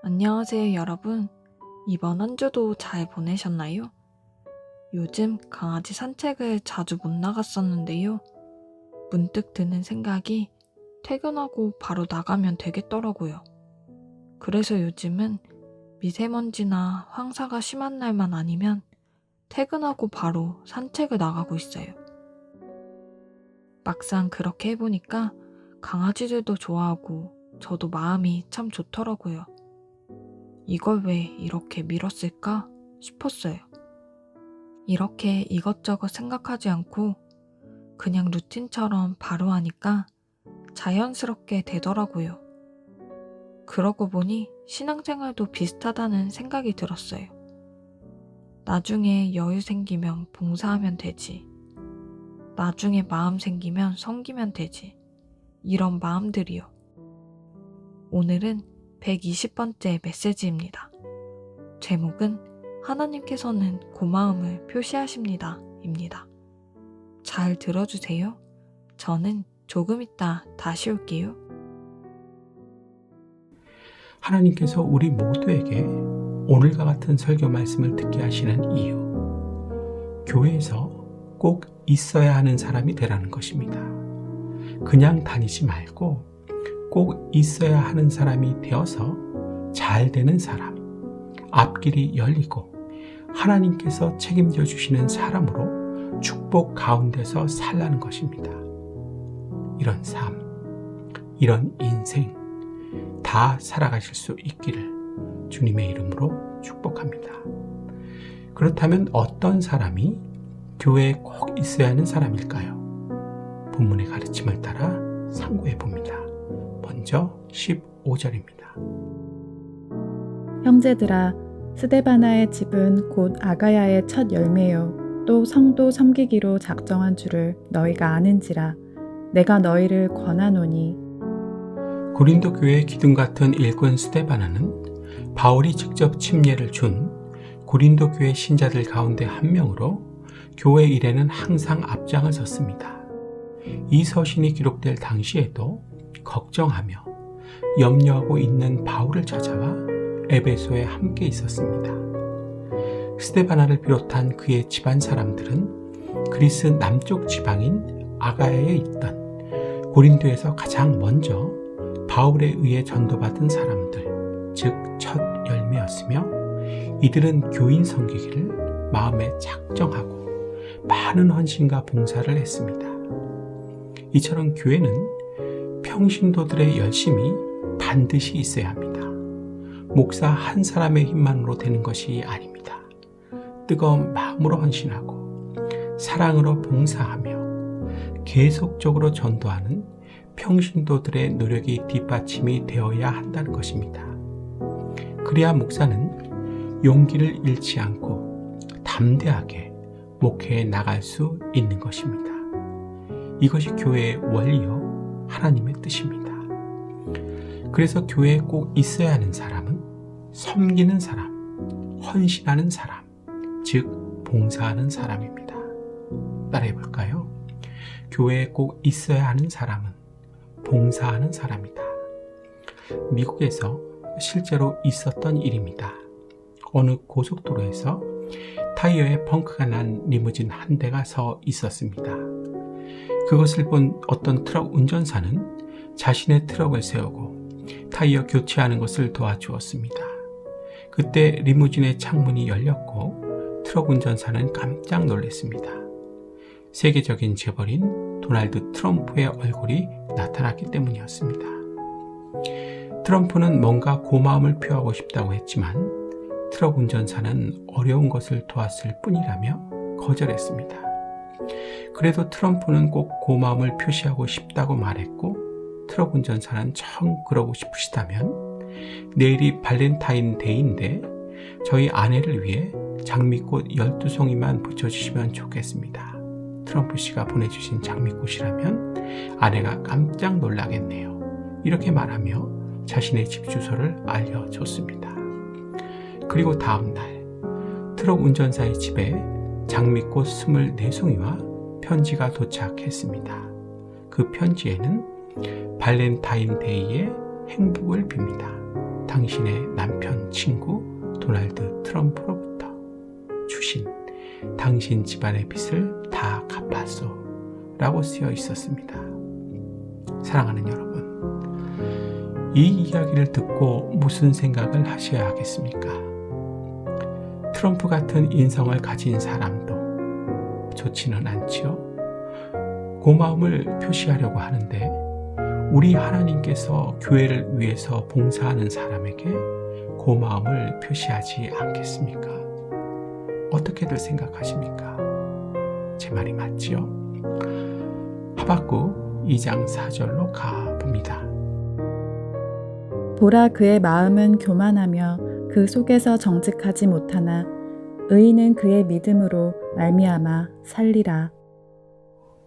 안녕하세요, 여러분. 이번 한 주도 잘 보내셨나요? 요즘 강아지 산책을 자주 못 나갔었는데요. 문득 드는 생각이 퇴근하고 바로 나가면 되겠더라고요. 그래서 요즘은 미세먼지나 황사가 심한 날만 아니면 퇴근하고 바로 산책을 나가고 있어요. 막상 그렇게 해보니까 강아지들도 좋아하고 저도 마음이 참 좋더라고요. 이걸 왜 이렇게 미뤘을까 싶었어요. 이렇게 이것저것 생각하지 않고 그냥 루틴처럼 바로 하니까 자연스럽게 되더라고요. 그러고 보니 신앙생활도 비슷하다는 생각이 들었어요. 나중에 여유 생기면 봉사하면 되지. 나중에 마음 생기면 섬기면 되지. 이런 마음들이요. 오늘은 120번째 메시지입니다. 제목은 하나님께서는 고마움을 표시하십니다. 입니다. 잘 들어주세요. 저는 조금 이따 다시 올게요. 하나님께서 우리 모두에게 오늘과 같은 설교 말씀을 듣게 하시는 이유, 교회에서 꼭 있어야 하는 사람이 되라는 것입니다. 그냥 다니지 말고 꼭 있어야 하는 사람이 되어서 잘 되는 사람, 앞길이 열리고 하나님께서 책임져 주시는 사람으로 축복 가운데서 살라는 것입니다. 이런 삶, 이런 인생 다 살아가실 수 있기를 주님의 이름으로 축복합니다. 그렇다면 어떤 사람이 교회에 꼭 있어야 하는 사람일까요? 본문의 가르침을 따라 상고해 봅니다. 먼저 15절입니다. 형제들아, 스데바나의 집은 곧 아가야의 첫 열매요 또 성도 섬기기로 작정한 줄을 너희가 아는지라. 내가 너희를 권하노니. 고린도 교회의 기둥 같은 일꾼 스데바나는 바울이 직접 침례를 준 고린도 교회 신자들 가운데 한 명으로 교회 일에는 항상 앞장을 섰습니다. 이 서신이 기록될 당시에도 걱정하며 염려하고 있는 바울을 찾아와 에베소에 함께 있었습니다. 스데바나를 비롯한 그의 집안 사람들은 그리스 남쪽 지방인 아가야에 있던 고린도에서 가장 먼저 바울에 의해 전도받은 사람들, 즉 첫 열매였으며 이들은 교인 섬기기를 마음에 작정하고 많은 헌신과 봉사를 했습니다. 이처럼 교회는 평신도들의 열심이 반드시 있어야 합니다. 목사 한 사람의 힘만으로 되는 것이 아닙니다. 뜨거운 마음으로 헌신하고 사랑으로 봉사하며 계속적으로 전도하는 평신도들의 노력이 뒷받침이 되어야 한다는 것입니다. 그래야 목사는 용기를 잃지 않고 담대하게 목회에 나갈 수 있는 것입니다. 이것이 교회의 원리요 하나님의 뜻입니다. 그래서 교회에 꼭 있어야 하는 사람은 섬기는 사람, 헌신하는 사람, 즉 봉사하는 사람입니다. 따라해 볼까요? 교회에 꼭 있어야 하는 사람은 봉사하는 사람이다. 미국에서 실제로 있었던 일입니다. 어느 고속도로에서 타이어에 펑크가 난 리무진 한 대가 서 있었습니다. 그것을 본 어떤 트럭 운전사는 자신의 트럭을 세우고 타이어 교체하는 것을 도와주었습니다. 그때 리무진의 창문이 열렸고 트럭 운전사는 깜짝 놀랐습니다. 세계적인 재벌인 도널드 트럼프의 얼굴이 나타났기 때문이었습니다. 트럼프는 뭔가 고마움을 표하고 싶다고 했지만 트럭 운전사는 어려운 것을 도왔을 뿐이라며 거절했습니다. 그래도 트럼프는 꼭 고마움을 표시하고 싶다고 말했고 트럭 운전사는 정 그러고 싶으시다면 내일이 발렌타인데이인데 저희 아내를 위해 장미꽃 12송이만 붙여주시면 좋겠습니다. 트럼프 씨가 보내주신 장미꽃이라면 아내가 깜짝 놀라겠네요. 이렇게 말하며 자신의 집 주소를 알려줬습니다. 그리고 다음 날 트럭 운전사의 집에 장미꽃 24송이와 편지가 도착했습니다. 그 편지에는 발렌타인데이의 행복을 빕니다. 당신의 남편 친구 도널드 트럼프로부터 주신 당신 집안의 빚을 다 갚았소 라고 쓰여 있었습니다. 사랑하는 여러분, 이 이야기를 듣고 무슨 생각을 하셔야 하겠습니까? 트럼프 같은 인성을 가진 사람도 좋지는 않지요. 고마움을 표시하려고 하는데 우리 하나님께서 교회를 위해서 봉사하는 사람에게 고마움을 표시하지 않겠습니까? 어떻게들 생각하십니까? 제 말이 맞지요? 하박국 2장 4절로 가봅니다. 보라, 그의 마음은 교만하며 그 속에서 정직하지 못하나 의인은 그의 믿음으로 말미암아 살리라.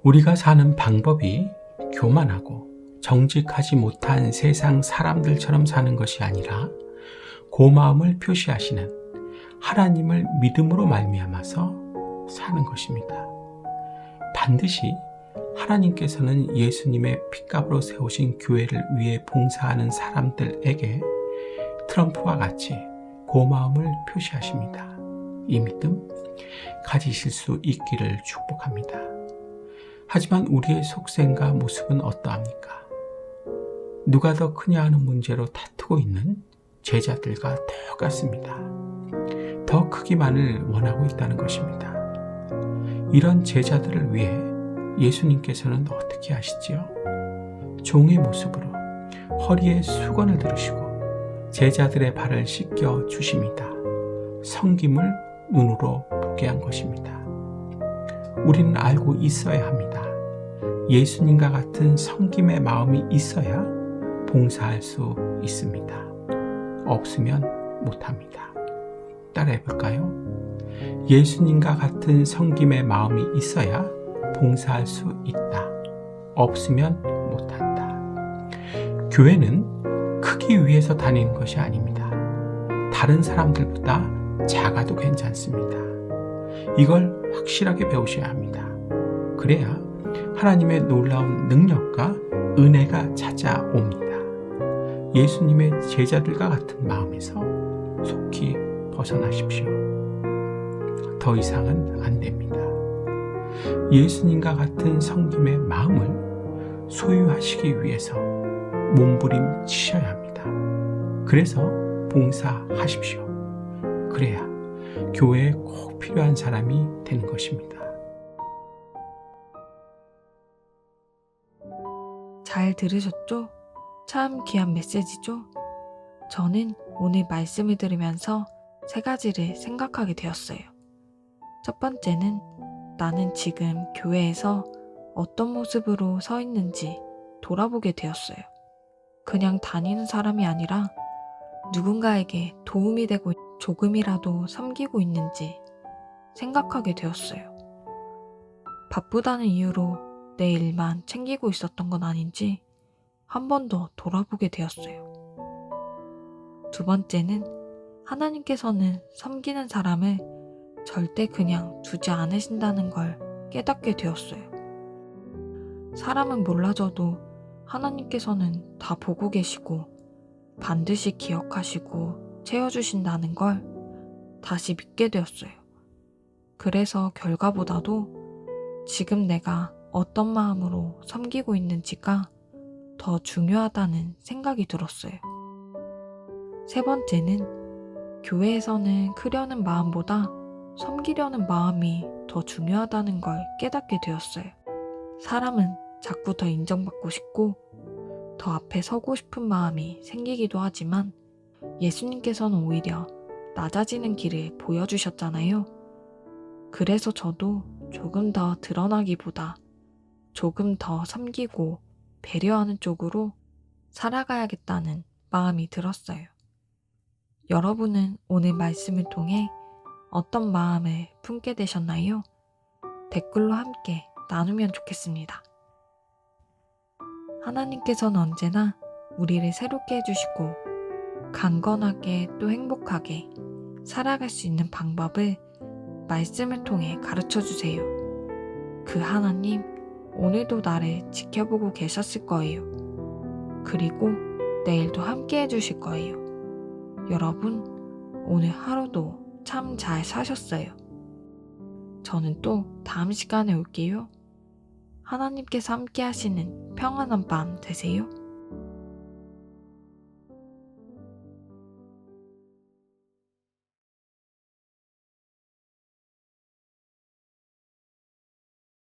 우리가 사는 방법이 교만하고 정직하지 못한 세상 사람들처럼 사는 것이 아니라 고마움을 표시하시는 하나님을 믿음으로 말미암아서 사는 것입니다. 반드시 하나님께서는 예수님의 핏값으로 세우신 교회를 위해 봉사하는 사람들에게 트럼프와 같이 고마움을 표시하십니다. 이 믿음 가지실 수 있기를 축복합니다. 하지만 우리의 속셈과 모습은 어떠합니까? 누가 더 크냐 하는 문제로 다투고 있는 제자들과 똑같습니다. 더 크기만을 원하고 있다는 것입니다. 이런 제자들을 위해 예수님께서는 어떻게 하시지요? 종의 모습으로 허리에 수건을 들으시고 제자들의 발을 씻겨 주십니다. 섬김을 눈으로 보게 한 것입니다. 우리는 알고 있어야 합니다. 예수님과 같은 섬김의 마음이 있어야 봉사할 수 있습니다. 없으면 못합니다. 따라해 볼까요? 예수님과 같은 섬김의 마음이 있어야 봉사할 수 있다. 없으면 못한다. 교회는 크기 위해서 다니는 것이 아닙니다. 다른 사람들보다 작아도 괜찮습니다. 이걸 확실하게 배우셔야 합니다. 그래야 하나님의 놀라운 능력과 은혜가 찾아옵니다. 예수님의 제자들과 같은 마음에서 속히 벗어나십시오. 더 이상은 안 됩니다. 예수님과 같은 섬김의 마음을 소유하시기 위해서 몸부림치셔야 합니다. 그래서 봉사하십시오. 그래야 교회에 꼭 필요한 사람이 되는 것입니다. 잘 들으셨죠? 참 귀한 메시지죠? 저는 오늘 말씀을 들으면서 3가지를 생각하게 되었어요. 첫 번째는 나는 지금 교회에서 어떤 모습으로 서 있는지 돌아보게 되었어요. 그냥 다니는 사람이 아니라 누군가에게 도움이 되고 조금이라도 섬기고 있는지 생각하게 되었어요. 바쁘다는 이유로 내 일만 챙기고 있었던 건 아닌지 한 번 더 돌아보게 되었어요. 두 번째는 하나님께서는 섬기는 사람을 절대 그냥 두지 않으신다는 걸 깨닫게 되었어요. 사람은 몰라줘도 하나님께서는 다 보고 계시고 반드시 기억하시고 채워주신다는 걸 다시 믿게 되었어요. 그래서 결과보다도 지금 내가 어떤 마음으로 섬기고 있는지가 더 중요하다는 생각이 들었어요. 세 번째는 교회에서는 크려는 마음보다 섬기려는 마음이 더 중요하다는 걸 깨닫게 되었어요. 사람은 자꾸 더 인정받고 싶고 더 앞에 서고 싶은 마음이 생기기도 하지만 예수님께서는 오히려 낮아지는 길을 보여주셨잖아요. 그래서 저도 조금 더 드러나기보다 조금 더 섬기고 배려하는 쪽으로 살아가야겠다는 마음이 들었어요. 여러분은 오늘 말씀을 통해 어떤 마음을 품게 되셨나요? 댓글로 함께 나누면 좋겠습니다. 하나님께서는 언제나 우리를 새롭게 해주시고 강건하게 또 행복하게 살아갈 수 있는 방법을 말씀을 통해 가르쳐 주세요. 그 하나님 오늘도 나를 지켜보고 계셨을 거예요. 그리고 내일도 함께 해주실 거예요. 여러분, 오늘 하루도 참 잘 사셨어요. 저는 또 다음 시간에 올게요. 하나님께서 함께 하시는 평안한 밤 되세요.